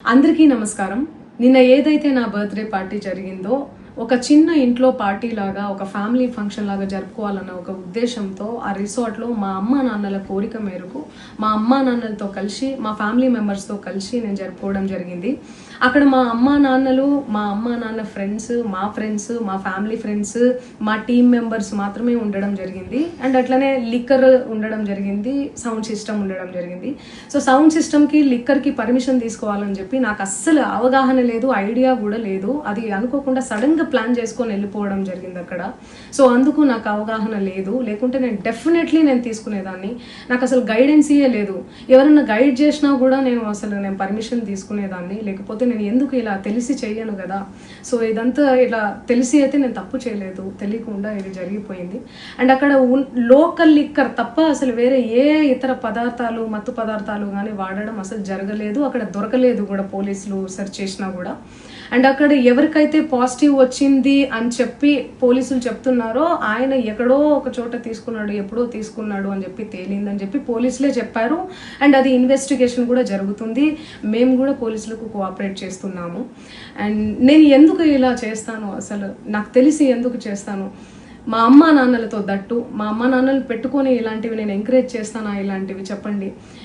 అందరికీ నమస్కారం. నిన్న ఏదైతే నా బర్త్డే పార్టీ జరిగిందో ఒక చిన్న ఇంట్లో పార్టీ లాగా ఒక ఫ్యామిలీ ఫంక్షన్ లాగా జరుపుకోవాలన్న ఒక ఉద్దేశంతో ఆ రిసార్ట్లో మా అమ్మా నాన్నల కోరిక మేరకు మా అమ్మా నాన్నలతో కలిసి మా ఫ్యామిలీ మెంబర్స్తో కలిసి నేను జరుపుకోవడం జరిగింది. అక్కడ మా అమ్మా నాన్నలు, మా అమ్మా నాన్న ఫ్రెండ్స్, మా ఫ్రెండ్స్, మా ఫ్యామిలీ ఫ్రెండ్స్, మా టీమ్ మెంబర్స్ మాత్రమే ఉండడం జరిగింది. అండ్ అట్లనే లిక్కర్ ఉండడం జరిగింది, సౌండ్ సిస్టమ్ ఉండడం జరిగింది. సో సౌండ్ సిస్టమ్కి లిక్కర్కి పర్మిషన్ తీసుకోవాలని చెప్పి నాకు అస్సలు అవగాహన లేదు, ఐడియా కూడా లేదు. అది అనుకోకుండా సడన్గా ప్లాన్ చేసుకొని వెళ్ళిపోవడం జరిగింది అక్కడ. సో అందుకు నాకు అవగాహన లేదు, లేకుంటే నేను డెఫినెట్లీ నేను తీసుకునేదాన్ని. నాకు అసలు గైడెన్సీయే లేదు. ఎవరన్నా గైడ్ చేసినా కూడా నేను పర్మిషన్ తీసుకునేదాన్ని, లేకపోతే నేను ఎందుకు ఇలా తెలిసి చెయ్యను కదా. సో ఇదంతా ఇలా తెలిసి అయితే నేను తప్పు చేయలేదు, తెలియకుండా ఇది జరిగిపోయింది. అండ్ అక్కడ లోకల్ లిక్కర్ తప్ప అసలు వేరే ఏ ఇతర పదార్థాలు, మత్తు పదార్థాలు కానీ వాడడం అసలు జరగలేదు. అక్కడ దొరకలేదు కూడా, పోలీసులు సెర్చ్ చేసినా కూడా. అండ్ అక్కడ ఎవరికైతే పాజిటివ్ వచ్చింది అని చెప్పి పోలీసులు చెప్తున్నారో ఆయన ఎక్కడో ఒక చోట తీసుకున్నాడు, ఎప్పుడో తీసుకున్నాడు అని చెప్పి తేలిందని చెప్పి పోలీసులే చెప్పారు. అండ్ అది ఇన్వెస్టిగేషన్ కూడా జరుగుతుంది. మేము కూడా పోలీసులకు కోఆపరేట్ చేస్తున్నాము. అండ్ నేను ఎందుకు ఇలా చేస్తాను, అసలు నాకు తెలిసి ఎందుకు చేస్తాను, మా అమ్మా నాన్నలతో దట్టు మా అమ్మా నాన్నలు పెట్టుకొని ఇలాంటివి నేను ఎంకరేజ్ చేస్తానా, ఇలాంటివి చెప్పండి.